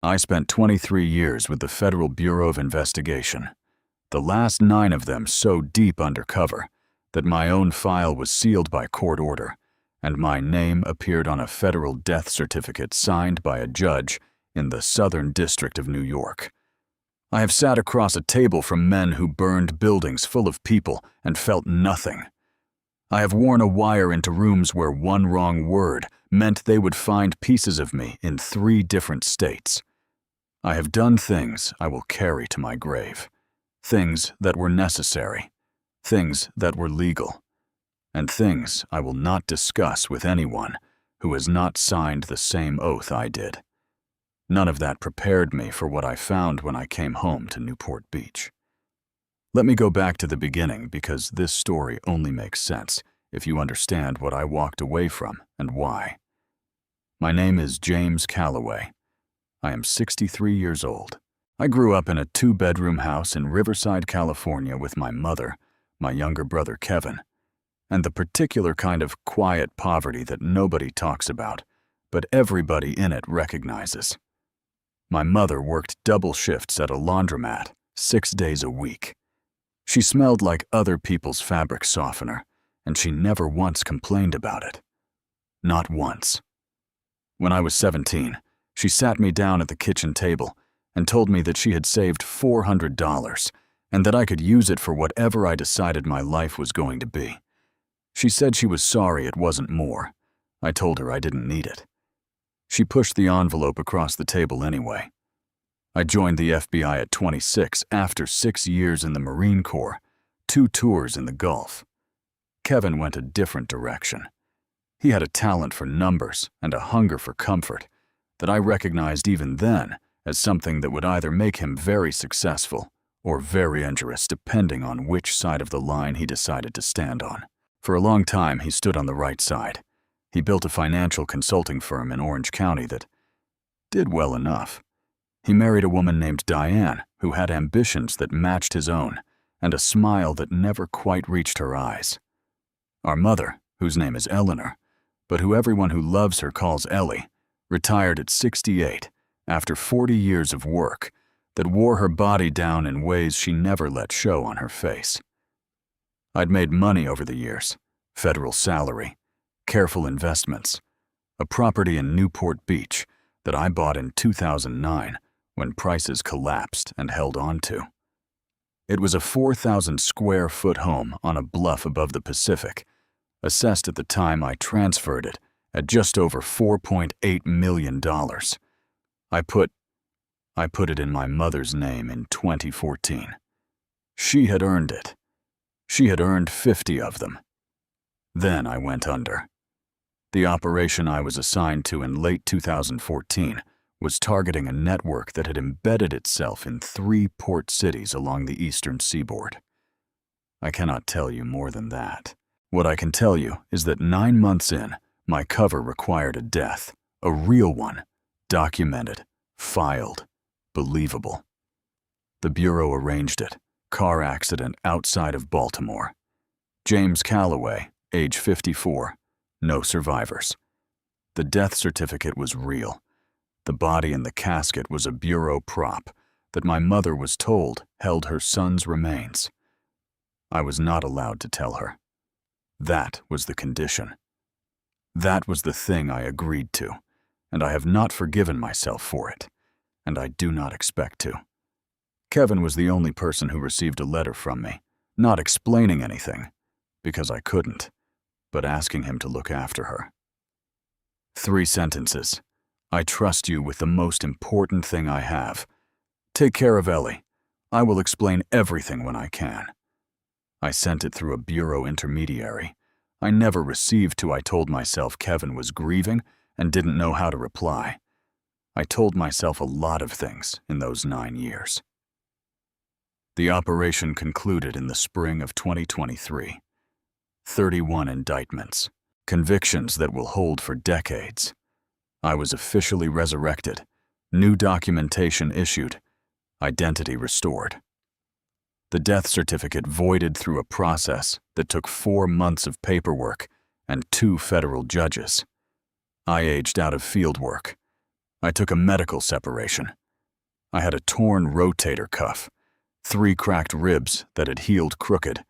I spent 23 years with the Federal Bureau of Investigation, the last 9 of them so deep undercover that my own file was sealed by court order, and my name appeared on a federal death certificate signed by a judge in the Southern District of New York. I have sat across a table from men who burned buildings full of people and felt nothing. I have worn a wire into rooms where one wrong word meant they would find pieces of me in 3 different states. I have done things I will carry to my grave, things that were necessary, things that were legal, and things I will not discuss with anyone who has not signed the same oath I did. None of that prepared me for what I found when I came home to Newport Beach. Let me go back to the beginning because this story only makes sense if you understand what I walked away from and why. My name is James Calloway. I am 63 years old. I grew up in a 2-bedroom house in Riverside, California with my mother, my younger brother Kevin, and the particular kind of quiet poverty that nobody talks about, but everybody in it recognizes. My mother worked double shifts at a laundromat 6 days a week. She smelled like other people's fabric softener, and she never once complained about it. Not once. When I was 17, she sat me down at the kitchen table and told me that she had saved $400 and that I could use it for whatever I decided my life was going to be. She said she was sorry it wasn't more. I told her I didn't need it. She pushed the envelope across the table anyway. I joined the FBI at 26 after 6 years in the Marine Corps, 2 tours in the Gulf. Kevin went a different direction. He had a talent for numbers and a hunger for comfort that I recognized even then as something that would either make him very successful or very dangerous depending on which side of the line he decided to stand on. For a long time, he stood on the right side. He built a financial consulting firm in Orange County that did well enough. He married a woman named Diane who had ambitions that matched his own and a smile that never quite reached her eyes. Our mother, whose name is Eleanor, but who everyone who loves her calls Ellie, retired at 68 after 40 years of work that wore her body down in ways she never let show on her face. I'd made money over the years, federal salary, careful investments, a property in Newport Beach that I bought in 2009 when prices collapsed and held on to. It was a 4,000 square foot home on a bluff above the Pacific, assessed at the time I transferred it at just over $4.8 million. I put it in my mother's name in 2014. She had earned it. She had earned 50 of them. Then I went under. The operation I was assigned to in late 2014 was targeting a network that had embedded itself in 3 port cities along the eastern seaboard. I cannot tell you more than that. What I can tell you is that 9 months in, my cover required a death, a real one, documented, filed, believable. The Bureau arranged it, car accident outside of Baltimore. James Calloway, age 54, no survivors. The death certificate was real. The body in the casket was a Bureau prop that my mother was told held her son's remains. I was not allowed to tell her. That was the condition. That was the thing I agreed to, and I have not forgiven myself for it, and I do not expect to. Kevin was the only person who received a letter from me, not explaining anything, because I couldn't, but asking him to look after her. 3 sentences. I trust you with the most important thing I have. Take care of Ellie. I will explain everything when I can. I sent it through a Bureau intermediary. I never received to I told myself Kevin was grieving and didn't know how to reply. I told myself a lot of things in those 9 years. The operation concluded in the spring of 2023. 31 indictments, convictions that will hold for decades. I was officially resurrected, new documentation issued, identity restored. The death certificate voided through a process that took 4 months of paperwork and 2 federal judges. I aged out of field work. I took a medical separation. I had a torn rotator cuff, 3 cracked ribs that had healed crooked,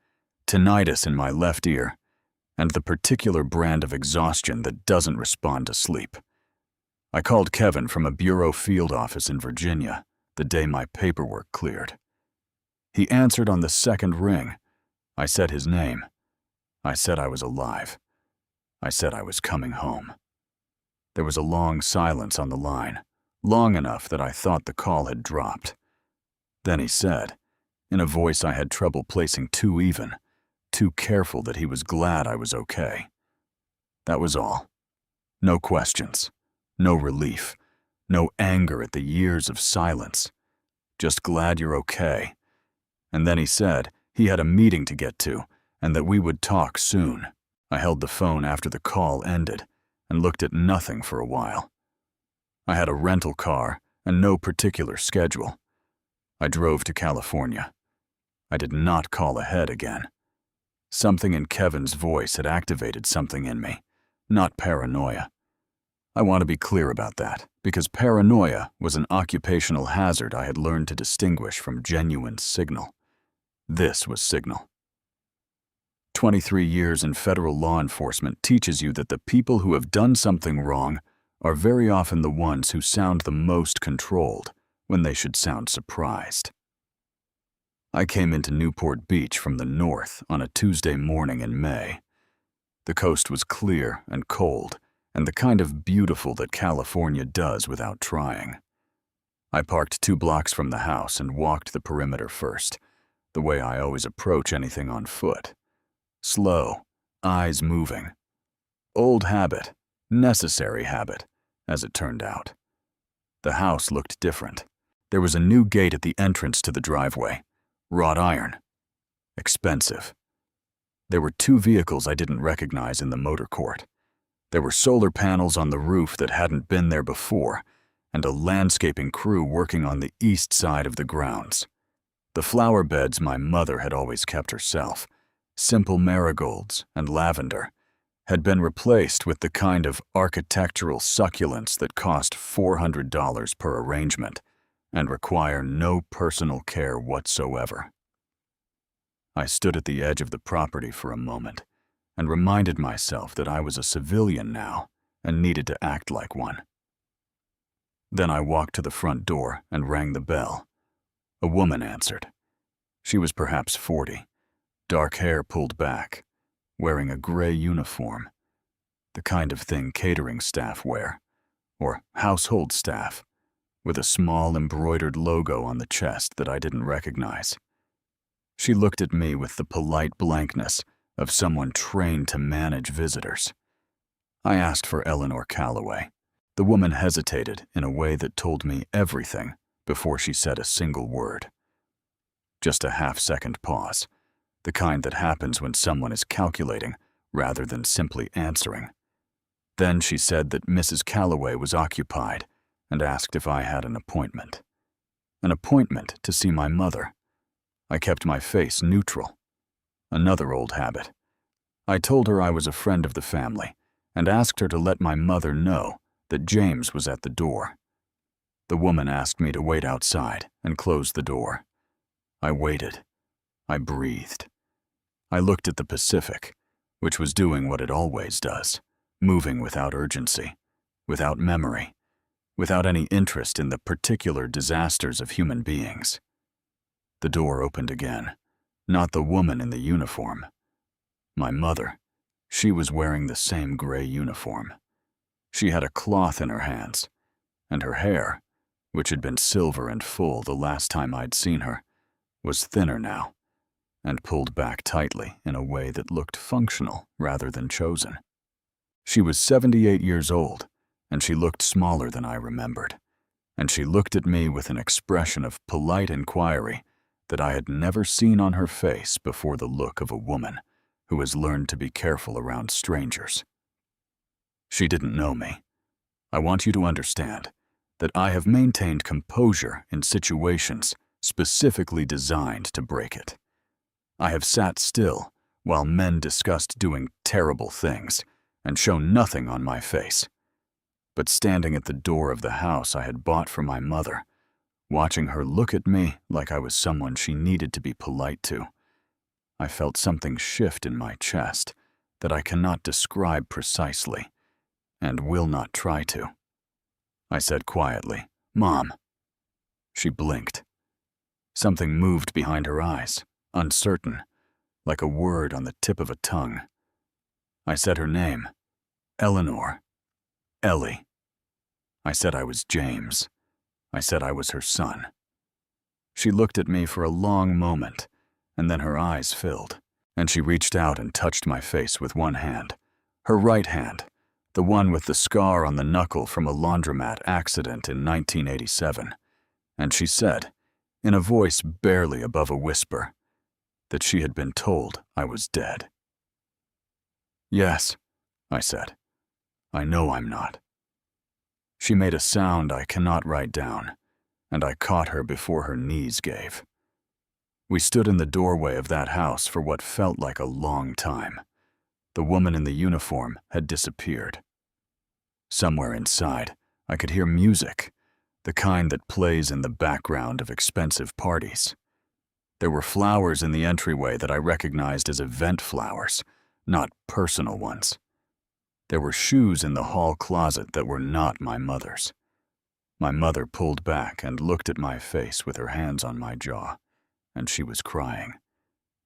tinnitus in my left ear, and the particular brand of exhaustion that doesn't respond to sleep. I called Kevin from a bureau field office in Virginia the day my paperwork cleared. He answered on the second ring. I said his name. I said I was alive. I said I was coming home. There was a long silence on the line, long enough that I thought the call had dropped. Then he said, in a voice I had trouble placing too even, too careful, that he was glad I was okay. That was all. No questions, no relief, no anger at the years of silence. Just glad you're okay. And then he said he had a meeting to get to and that we would talk soon. I held the phone after the call ended and looked at nothing for a while. I had a rental car and no particular schedule. I drove to California. I did not call ahead again. Something in Kevin's voice had activated something in me, not paranoia. I want to be clear about that, because paranoia was an occupational hazard I had learned to distinguish from genuine signal. This was signal. 23 years in federal law enforcement teaches you that the people who have done something wrong are very often the ones who sound the most controlled when they should sound surprised. I came into Newport Beach from the north on a Tuesday morning in May. The coast was clear and cold, and the kind of beautiful that California does without trying. I parked 2 blocks from the house and walked the perimeter first, the way I always approach anything on foot. Slow, eyes moving. Old habit, necessary habit, as it turned out. The house looked different. There was a new gate at the entrance to the driveway, wrought iron. Expensive. There were 2 vehicles I didn't recognize in the motor court. There were solar panels on the roof that hadn't been there before, and a landscaping crew working on the east side of the grounds. The flower beds my mother had always kept herself, simple marigolds and lavender, had been replaced with the kind of architectural succulents that cost $400 per arrangement and require no personal care whatsoever. I stood at the edge of the property for a moment and reminded myself that I was a civilian now and needed to act like one. Then I walked to the front door and rang the bell. A woman answered. She was perhaps 40, dark hair pulled back, wearing a gray uniform, the kind of thing catering staff wear, or household staff, with a small embroidered logo on the chest that I didn't recognize. She looked at me with the polite blankness of someone trained to manage visitors. I asked for Eleanor Calloway. The woman hesitated in a way that told me everything before she said a single word. Just a half-second pause, the kind that happens when someone is calculating rather than simply answering. Then she said that Mrs. Calloway was occupied and asked if I had an appointment. An appointment to see my mother. I kept my face neutral. Another old habit. I told her I was a friend of the family and asked her to let my mother know that James was at the door. The woman asked me to wait outside and close the door. I waited. I breathed. I looked at the Pacific, which was doing what it always does, moving without urgency, without memory, without any interest in the particular disasters of human beings. The door opened again, not the woman in the uniform. My mother. She was wearing the same gray uniform. She had a cloth in her hands, and her hair, which had been silver and full the last time I'd seen her, was thinner now, and pulled back tightly in a way that looked functional rather than chosen. She was 78 years old, and she looked smaller than I remembered, and she looked at me with an expression of polite inquiry that I had never seen on her face before the look of a woman who has learned to be careful around strangers. She didn't know me. I want you to understand that I have maintained composure in situations specifically designed to break it. I have sat still while men discussed doing terrible things and shown nothing on my face. But standing at the door of the house I had bought for my mother, watching her look at me like I was someone she needed to be polite to, I felt something shift in my chest that I cannot describe precisely, and will not try to. I said quietly, "Mom." She blinked. Something moved behind her eyes, uncertain, like a word on the tip of a tongue. I said her name, Eleanor. Ellie. I said I was James. I said I was her son. She looked at me for a long moment, and then her eyes filled, and she reached out and touched my face with one hand, her right hand, the one with the scar on the knuckle from a laundromat accident in 1987, and she said, in a voice barely above a whisper, that she had been told I was dead. "Yes," I said. "I know I'm not." She made a sound I cannot write down, and I caught her before her knees gave. We stood in the doorway of that house for what felt like a long time. The woman in the uniform had disappeared. Somewhere inside, I could hear music, the kind that plays in the background of expensive parties. There were flowers in the entryway that I recognized as event flowers, not personal ones. There were shoes in the hall closet that were not my mother's. My mother pulled back and looked at my face with her hands on my jaw, and she was crying.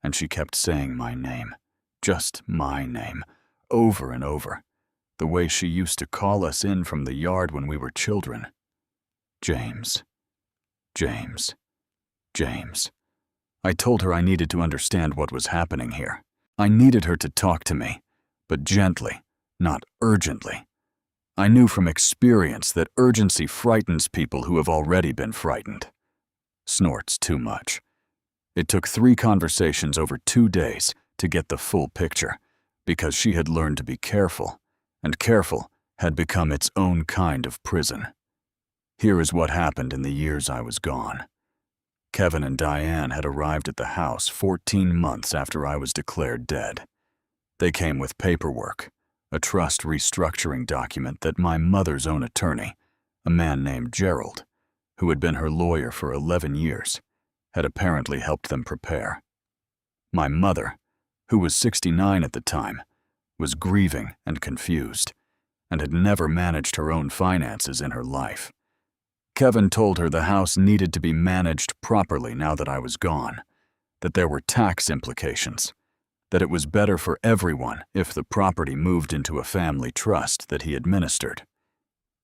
And she kept saying my name, just my name, over and over, the way she used to call us in from the yard when we were children. James. James. James. I told her I needed to understand what was happening here. I needed her to talk to me, but gently, not urgently. I knew from experience that urgency frightens people who have already been frightened. Snorts too much. It took 3 conversations over 2 days to get the full picture, because she had learned to be careful, and careful had become its own kind of prison. Here is what happened in the years I was gone. Kevin and Diane had arrived at the house 14 months after I was declared dead. They came with paperwork, a trust restructuring document that my mother's own attorney, a man named Gerald, who had been her lawyer for 11 years, had apparently helped them prepare. My mother, who was 69 at the time, was grieving and confused, and had never managed her own finances in her life. Kevin told her the house needed to be managed properly now that I was gone, that there were tax implications, that it was better for everyone if the property moved into a family trust that he administered.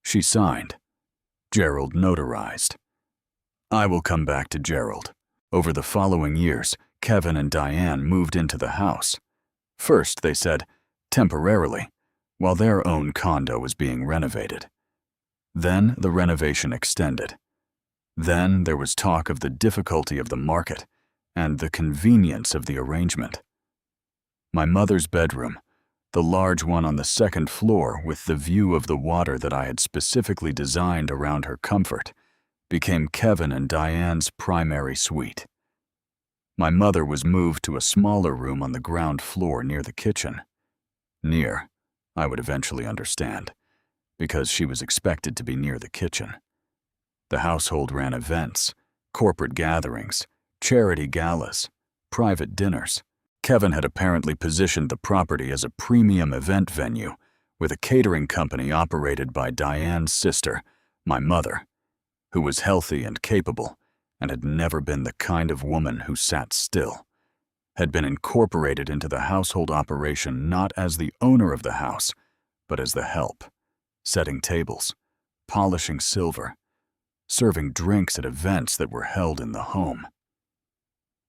She signed. Gerald notarized. I will come back to Gerald. Over the following years, Kevin and Diane moved into the house. First, they said, temporarily, while their own condo was being renovated. Then the renovation extended. Then there was talk of the difficulty of the market and the convenience of the arrangement. My mother's bedroom, the large one on the 2nd floor with the view of the water that I had specifically designed around her comfort, became Kevin and Diane's primary suite. My mother was moved to a smaller room on the ground floor near the kitchen. Near, I would eventually understand, because she was expected to be near the kitchen. The household ran events, corporate gatherings, charity galas, private dinners. Kevin had apparently positioned the property as a premium event venue with a catering company operated by Diane's sister, my mother, who was healthy and capable and had never been the kind of woman who sat still, had been incorporated into the household operation not as the owner of the house, but as the help, setting tables, polishing silver, serving drinks at events that were held in the home.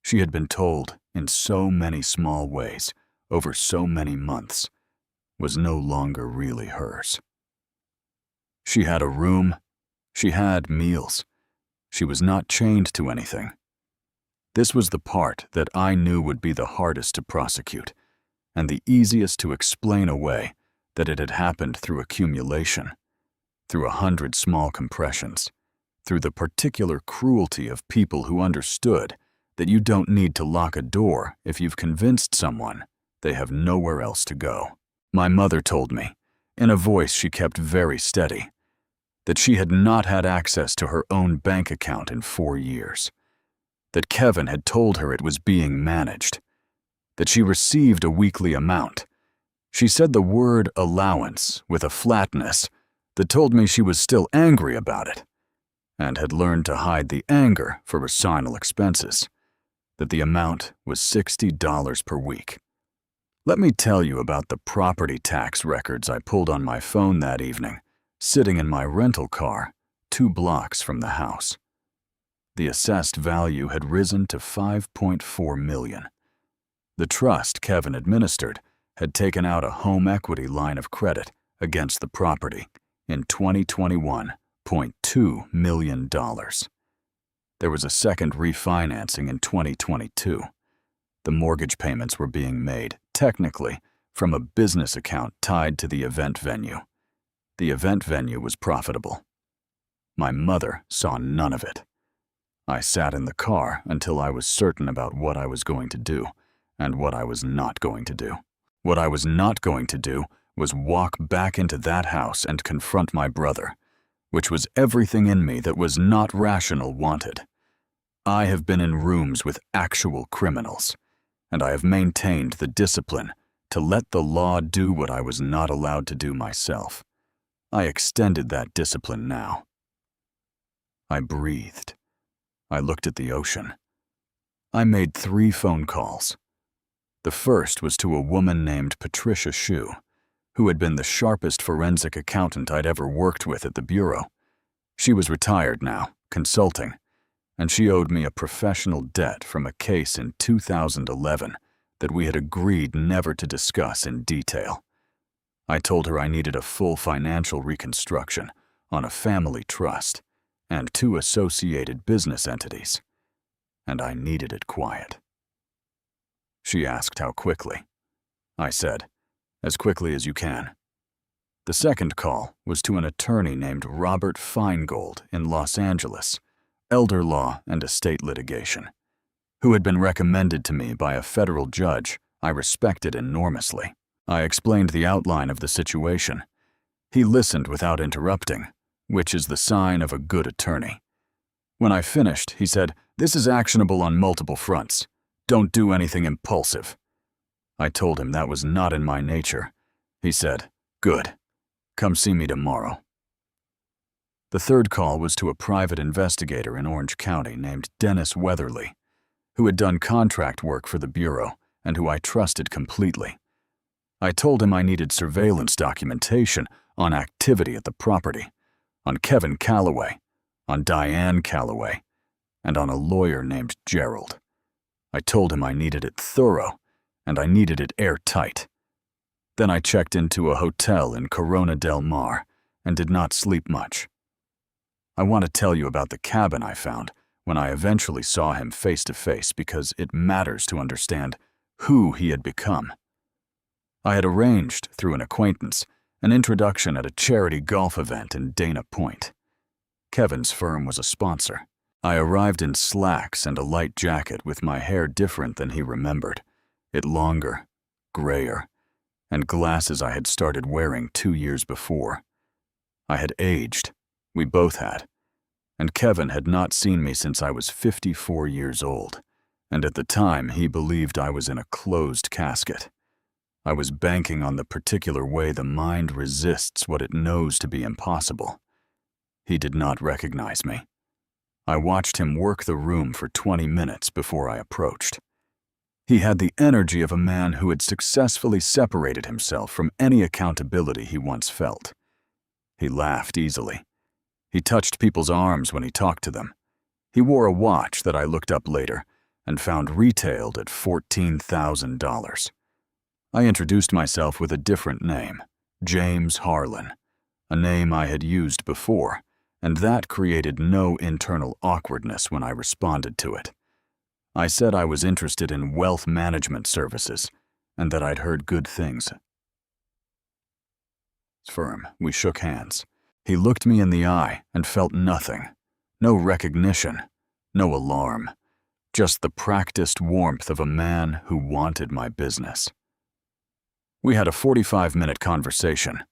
She had been told, in so many small ways, over so many months, was no longer really hers. She had a room, she had meals, she was not chained to anything. This was the part that I knew would be the hardest to prosecute, and the easiest to explain away that it had happened through accumulation, through 100 small compressions, through the particular cruelty of people who understood that you don't need to lock a door if you've convinced someone they have nowhere else to go. My mother told me, in a voice she kept very steady, that she had not had access to her own bank account in 4 years, that Kevin had told her it was being managed, that she received a weekly amount. She said the word allowance with a flatness that told me she was still angry about it, and had learned to hide the anger for recital expenses, that the amount was $60 per week. Let me tell you about the property tax records I pulled on my phone that evening, sitting in my rental car 2 blocks from the house. The assessed value had risen to $5.4 million. The trust Kevin administered had taken out a home equity line of credit against the property in $21.2 million. There was a second refinancing in 2022. The mortgage payments were being made, technically, from a business account tied to the event venue. The event venue was profitable. My mother saw none of it. I sat in the car until I was certain about what I was going to do and what I was not going to do. What I was not going to do was walk back into that house and confront my brother, which was everything in me that was not rational wanted. I have been in rooms with actual criminals, and I have maintained the discipline to let the law do what I was not allowed to do myself. I extended that discipline now. I breathed. I looked at the ocean. I made 3 phone calls. The first was to a woman named Patricia Shue, who had been the sharpest forensic accountant I'd ever worked with at the Bureau. She was retired now, consulting, and she owed me a professional debt from a case in 2011 that we had agreed never to discuss in detail. I told her I needed a full financial reconstruction on a family trust and 2 associated business entities, and I needed it quiet. She asked how quickly. I said, as quickly as you can. The second call was to an attorney named Robert Feingold in Los Angeles, elder law and estate litigation, who had been recommended to me by a federal judge I respected enormously. I explained the outline of the situation. He listened without interrupting, which is the sign of a good attorney. When I finished, he said, "This is actionable on multiple fronts. Don't do anything impulsive." I told him that was not in my nature. He said, "Good. Come see me tomorrow." The third call was to a private investigator in Orange County named Dennis Weatherly, who had done contract work for the Bureau and who I trusted completely. I told him I needed surveillance documentation on activity at the property, on Kevin Calloway, on Diane Calloway, and on a lawyer named Gerald. I told him I needed it thorough, and I needed it airtight. Then I checked into a hotel in Corona del Mar and did not sleep much. I want to tell you about the cabin I found when I eventually saw him face to face because it matters to understand who he had become. I had arranged, through an acquaintance, an introduction at a charity golf event in Dana Point. Kevin's firm was a sponsor. I arrived in slacks and a light jacket with my hair different than he remembered, it longer, grayer, and glasses I had started wearing 2 years before. I had aged, we both had, and Kevin had not seen me since I was 54 years old, and at the time he believed I was in a closed casket. I was banking on the particular way the mind resists what it knows to be impossible. He did not recognize me. I watched him work the room for 20 minutes before I approached. He had the energy of a man who had successfully separated himself from any accountability he once felt. He laughed easily. He touched people's arms when he talked to them. He wore a watch that I looked up later and found retailed at $14,000. I introduced myself with a different name, James Harlan, a name I had used before, and that created no internal awkwardness when I responded to it. I said I was interested in wealth management services and that I'd heard good things. Firm, we shook hands. He looked me in the eye and felt nothing. No recognition, no alarm, just the practiced warmth of a man who wanted my business. We had a 45-minute conversation.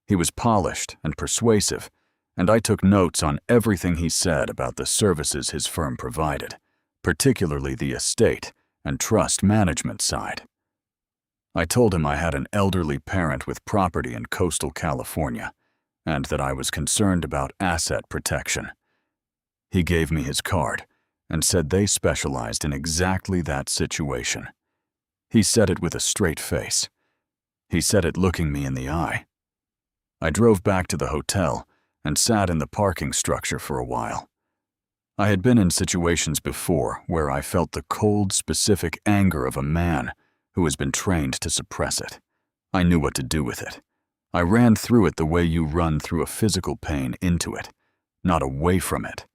He was polished and persuasive, and I took notes on everything he said about the services his firm provided, particularly the estate and trust management side. I told him I had an elderly parent with property in coastal California, and that I was concerned about asset protection. He gave me his card and said they specialized in exactly that situation. He said it with a straight face. He said it looking me in the eye. I drove back to the hotel and sat in the parking structure for a while. I had been in situations before where I felt the cold, specific anger of a man who has been trained to suppress it. I knew what to do with it. I ran through it the way you run through a physical pain into it, not away from it,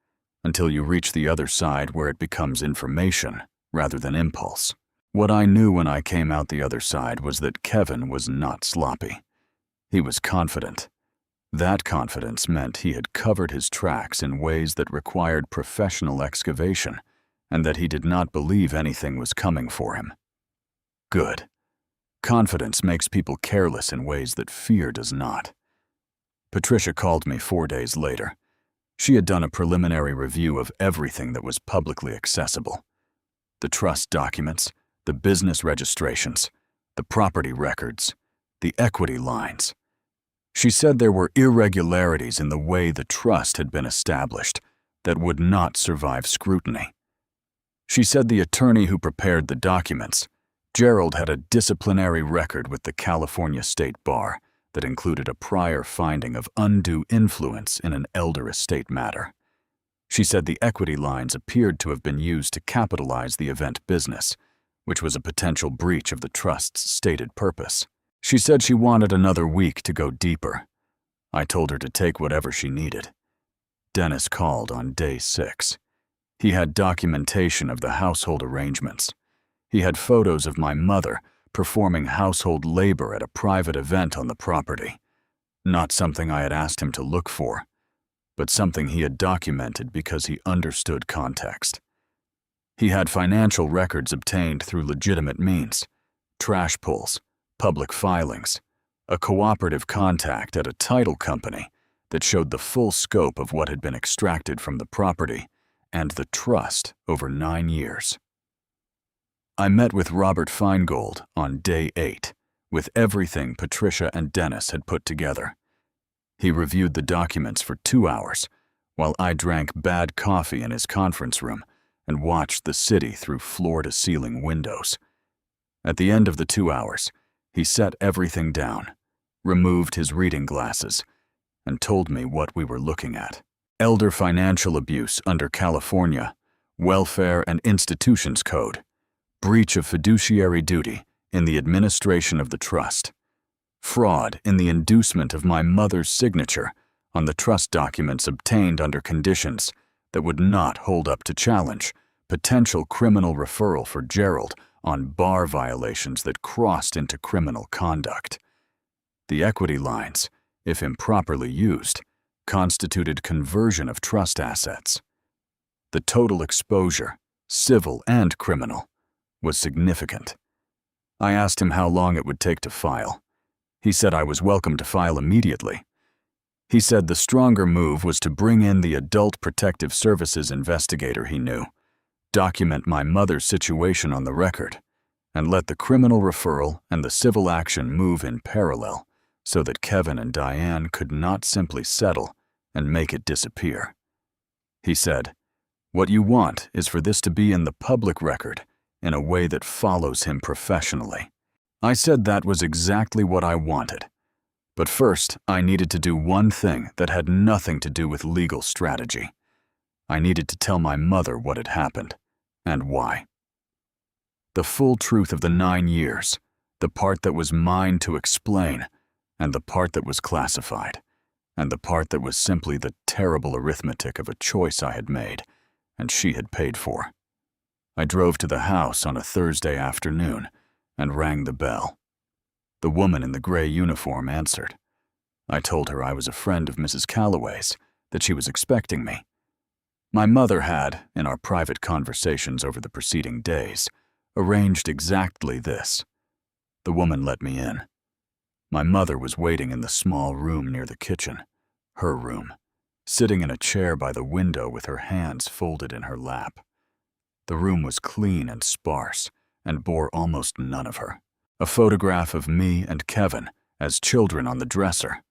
until you reach the other side where it becomes information rather than impulse. What I knew when I came out the other side was that Kevin was not sloppy. He was confident. That confidence meant he had covered his tracks in ways that required professional excavation, and that he did not believe anything was coming for him. Good. Confidence makes people careless in ways that fear does not. Patricia called me 4 days later. She had done a preliminary review of everything that was publicly accessible. The trust documents, the business registrations, the property records, the equity lines. She said there were irregularities in the way the trust had been established that would not survive scrutiny. She said the attorney who prepared the documents, Gerald, had a disciplinary record with the California State Bar that included a prior finding of undue influence in an elder estate matter. She said the equity lines appeared to have been used to capitalize the event business, which was a potential breach of the trust's stated purpose. She said she wanted another week to go deeper. I told her to take whatever she needed. Dennis called on day 6. He had documentation of the household arrangements. He had photos of my mother performing household labor at a private event on the property. Not something I had asked him to look for, but something he had documented because he understood context. He had financial records obtained through legitimate means, trash pulls, public filings, a cooperative contact at a title company that showed the full scope of what had been extracted from the property and the trust over 9 years. I met with Robert Feingold on day 8, with everything Patricia and Dennis had put together. He reviewed the documents for 2 hours, while I drank bad coffee in his conference room and watched the city through floor-to-ceiling windows. At the end of the 2 hours, he set everything down, removed his reading glasses, and told me what we were looking at. Elder financial abuse under California, Welfare and Institutions Code, breach of fiduciary duty in the administration of the trust, fraud in the inducement of my mother's signature on the trust documents obtained under conditions that would not hold up to challenge, potential criminal referral for Gerald on bar violations that crossed into criminal conduct. The equity lines, if improperly used, constituted conversion of trust assets. The total exposure, civil and criminal, was significant. I asked him how long it would take to file. He said I was welcome to file immediately. He said the stronger move was to bring in the Adult Protective Services investigator he knew, document my mother's situation on the record, and let the criminal referral and the civil action move in parallel so that Kevin and Diane could not simply settle and make it disappear. He said, "What you want is for this to be in the public record in a way that follows him professionally." I said that was exactly what I wanted. But first, I needed to do one thing that had nothing to do with legal strategy. I needed to tell my mother what had happened, and why. The full truth of the 9 years, the part that was mine to explain, and the part that was classified, and the part that was simply the terrible arithmetic of a choice I had made, and she had paid for. I drove to the house on a Thursday afternoon and rang the bell. The woman in the gray uniform answered. I told her I was a friend of Mrs. Calloway's, that she was expecting me. My mother had, in our private conversations over the preceding days, arranged exactly this. The woman let me in. My mother was waiting in the small room near the kitchen, her room, sitting in a chair by the window with her hands folded in her lap. The room was clean and sparse and bore almost none of her. A photograph of me and Kevin as children on the dresser,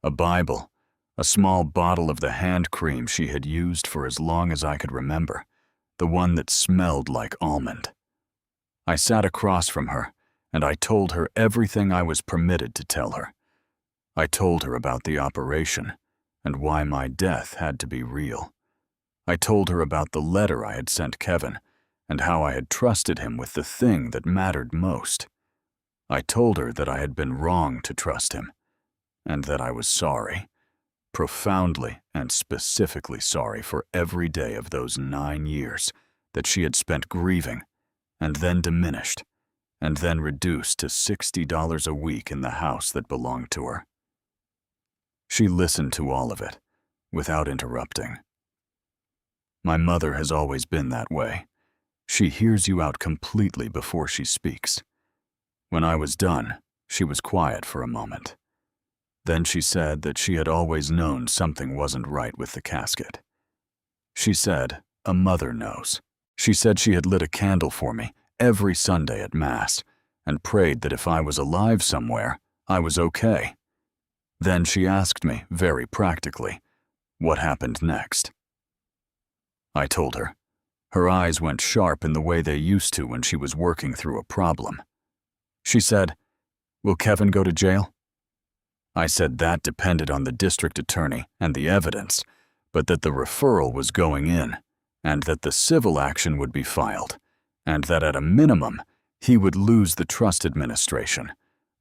a Bible, a small bottle of the hand cream she had used for as long as I could remember, the one that smelled like almond. I sat across from her, and I told her everything I was permitted to tell her. I told her about the operation and why my death had to be real. I told her about the letter I had sent Kevin and how I had trusted him with the thing that mattered most. I told her that I had been wrong to trust him and that I was sorry, profoundly and specifically sorry for every day of those 9 years that she had spent grieving and then diminished and then reduced to $60 a week in the house that belonged to her. She listened to all of it without interrupting. My mother has always been that way. She hears you out completely before she speaks. When I was done, she was quiet for a moment. Then she said that she had always known something wasn't right with the casket. She said, a mother knows. She said she had lit a candle for me every Sunday at Mass and prayed that if I was alive somewhere, I was okay. Then she asked me, very practically, what happened next. I told her. Her eyes went sharp in the way they used to when she was working through a problem. She said, will Kevin go to jail? I said that depended on the district attorney and the evidence, but that the referral was going in, and that the civil action would be filed, and that at a minimum, he would lose the trust administration,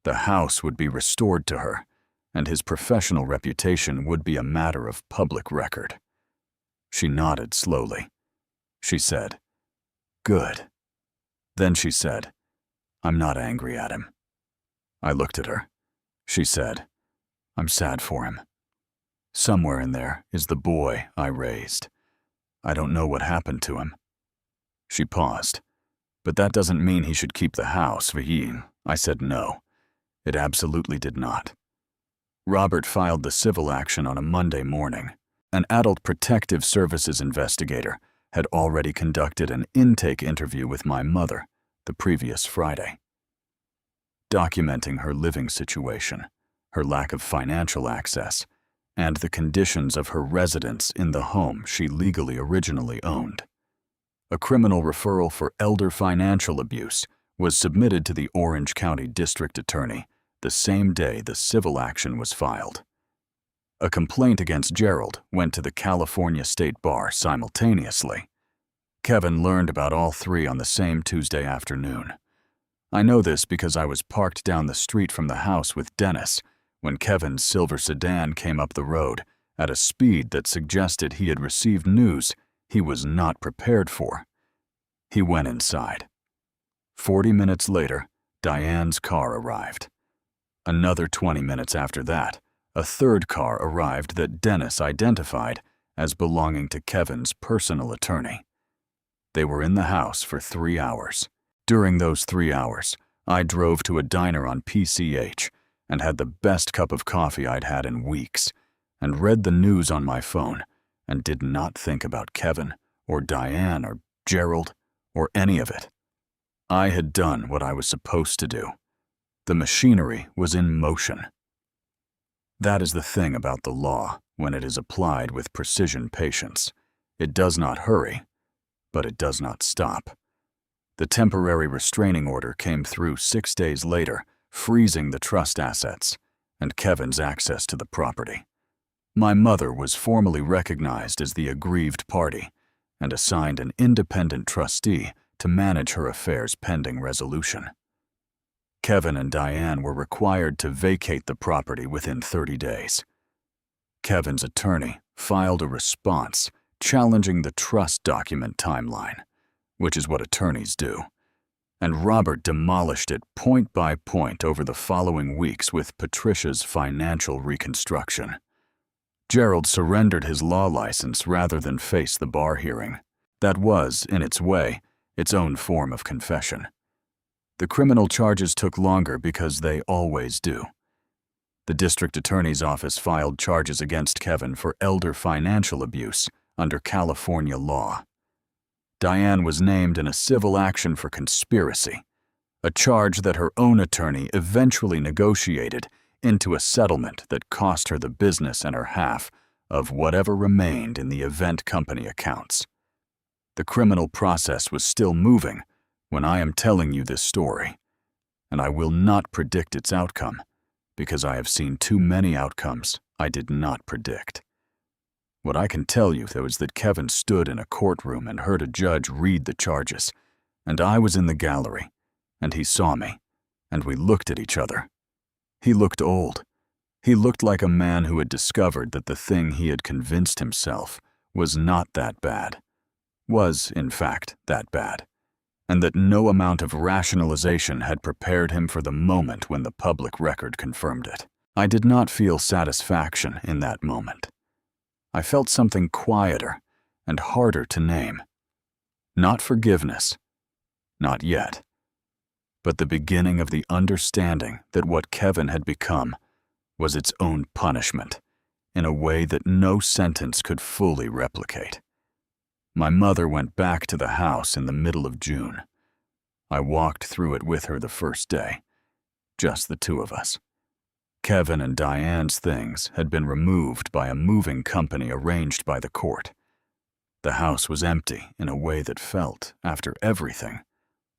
the house would be restored to her, and his professional reputation would be a matter of public record. She nodded slowly. She said, good. Then she said, I'm not angry at him. I looked at her. She said, I'm sad for him. Somewhere in there is the boy I raised. I don't know what happened to him. She paused. But that doesn't mean he should keep the house, Vaheen. I said no. It absolutely did not. Robert filed the civil action on a Monday morning. An Adult Protective Services investigator had already conducted an intake interview with my mother the previous Friday, documenting her living situation, her lack of financial access, and the conditions of her residence in the home she legally originally owned. A criminal referral for elder financial abuse was submitted to the Orange County District Attorney the same day the civil action was filed. A complaint against Gerald went to the California State Bar simultaneously. Kevin learned about all three on the same Tuesday afternoon. I know this because I was parked down the street from the house with Dennis when Kevin's silver sedan came up the road at a speed that suggested he had received news he was not prepared for. He went inside. 40 minutes later, Diane's car arrived. Another 20 minutes after that, a third car arrived that Dennis identified as belonging to Kevin's personal attorney. They were in the house for 3 hours. During those 3 hours, I drove to a diner on PCH and had the best cup of coffee I'd had in weeks, and read the news on my phone, and did not think about Kevin or Diane or Gerald or any of it. I had done what I was supposed to do. The machinery was in motion. That is the thing about the law when it is applied with precision patience. It does not hurry, but it does not stop. The temporary restraining order came through 6 days later, freezing the trust assets and Kevin's access to the property. My mother was formally recognized as the aggrieved party and assigned an independent trustee to manage her affairs pending resolution. Kevin and Diane were required to vacate the property within 30 days. Kevin's attorney filed a response challenging the trust document timeline, which is what attorneys do, and Robert demolished it point by point over the following weeks with Patricia's financial reconstruction. Gerald surrendered his law license rather than face the bar hearing. That was, in its way, its own form of confession. The criminal charges took longer because they always do. The district attorney's office filed charges against Kevin for elder financial abuse under California law. Diane was named in a civil action for conspiracy, a charge that her own attorney eventually negotiated into a settlement that cost her the business and her half of whatever remained in the event company accounts. The criminal process was still moving when I am telling you this story, and I will not predict its outcome because I have seen too many outcomes I did not predict. What I can tell you, though, is that Kevin stood in a courtroom and heard a judge read the charges, and I was in the gallery, and he saw me, and we looked at each other. He looked old. He looked like a man who had discovered that the thing he had convinced himself was not that bad, was, in fact, that bad, and that no amount of rationalization had prepared him for the moment when the public record confirmed it. I did not feel satisfaction in that moment. I felt something quieter and harder to name. Not forgiveness, not yet, but the beginning of the understanding that what Kevin had become was its own punishment in a way that no sentence could fully replicate. My mother went back to the house in the middle of June. I walked through it with her the first day, just the two of us. Kevin and Diane's things had been removed by a moving company arranged by the court. The house was empty in a way that felt, after everything,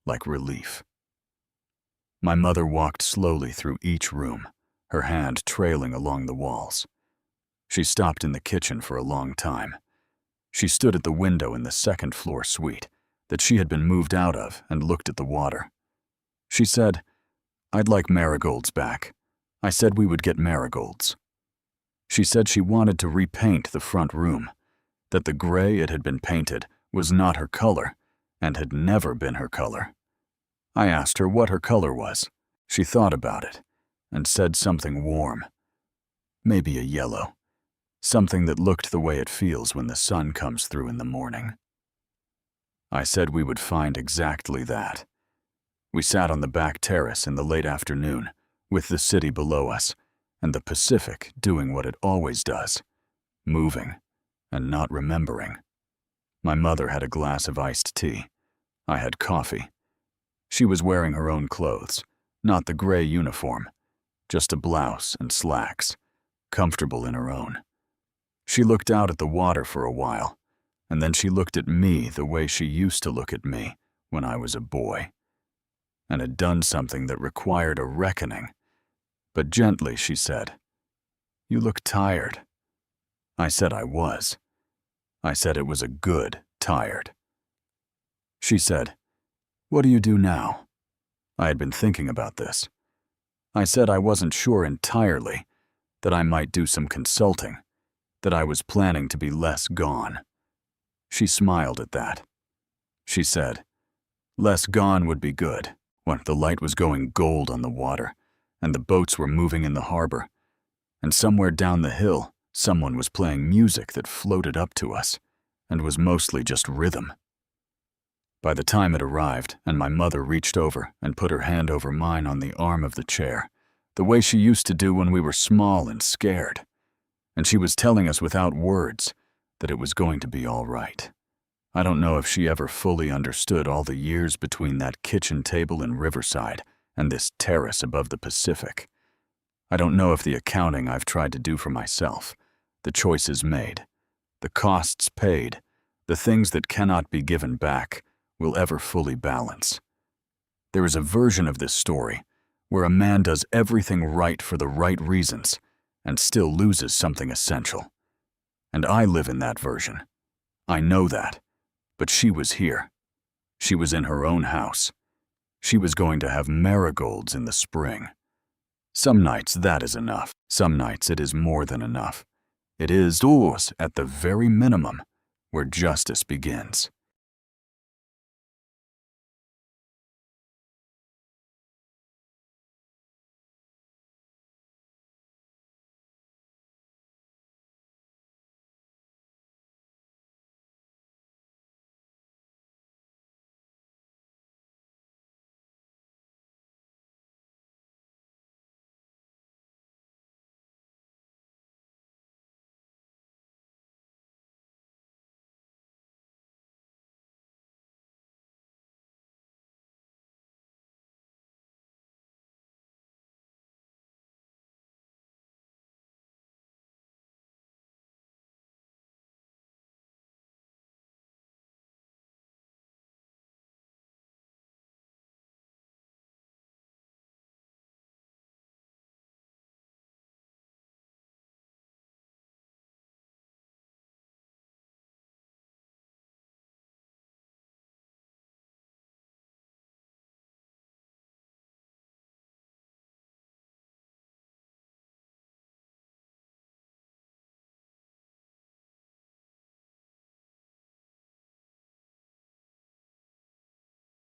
like relief. My mother walked slowly through each room, her hand trailing along the walls. She stopped in the kitchen for a long time. She stood at the window in the second-floor suite that she had been moved out of and looked at the water. She said, "I'd like marigolds back. I said we would get marigolds." She said she wanted to repaint the front room, that the gray it had been painted was not her color and had never been her color. I asked her what her color was. She thought about it and said something warm, maybe a yellow, something that looked the way it feels when the sun comes through in the morning. I said we would find exactly that. We sat on the back terrace in the late afternoon, with the city below us, and the Pacific doing what it always does, moving and not remembering. My mother had a glass of iced tea. I had coffee. She was wearing her own clothes, not the gray uniform, just a blouse and slacks, comfortable in her own. She looked out at the water for a while, and then she looked at me the way she used to look at me when I was a boy, and had done something that required a reckoning. But gently she said, "You look tired." I said I was. I said it was a good tired. She said, "What do you do now?" I had been thinking about this. I said I wasn't sure entirely, that I might do some consulting, that I was planning to be less gone. She smiled at that. She said, "Less gone would be good," when the light was going gold on the water, and the boats were moving in the harbor, and somewhere down the hill, someone was playing music that floated up to us, and was mostly just rhythm. By the time it arrived, and my mother reached over and put her hand over mine on the arm of the chair, the way she used to do when we were small and scared, and she was telling us without words that it was going to be all right. I don't know if she ever fully understood all the years between that kitchen table in Riverside and this terrace above the Pacific. I don't know if the accounting I've tried to do for myself, the choices made, the costs paid, the things that cannot be given back, will ever fully balance. There is a version of this story where a man does everything right for the right reasons and still loses something essential. And I live in that version. I know that. But she was here. She was in her own house. She was going to have marigolds in the spring. Some nights that is enough. Some nights it is more than enough. It is, at the very minimum, where justice begins.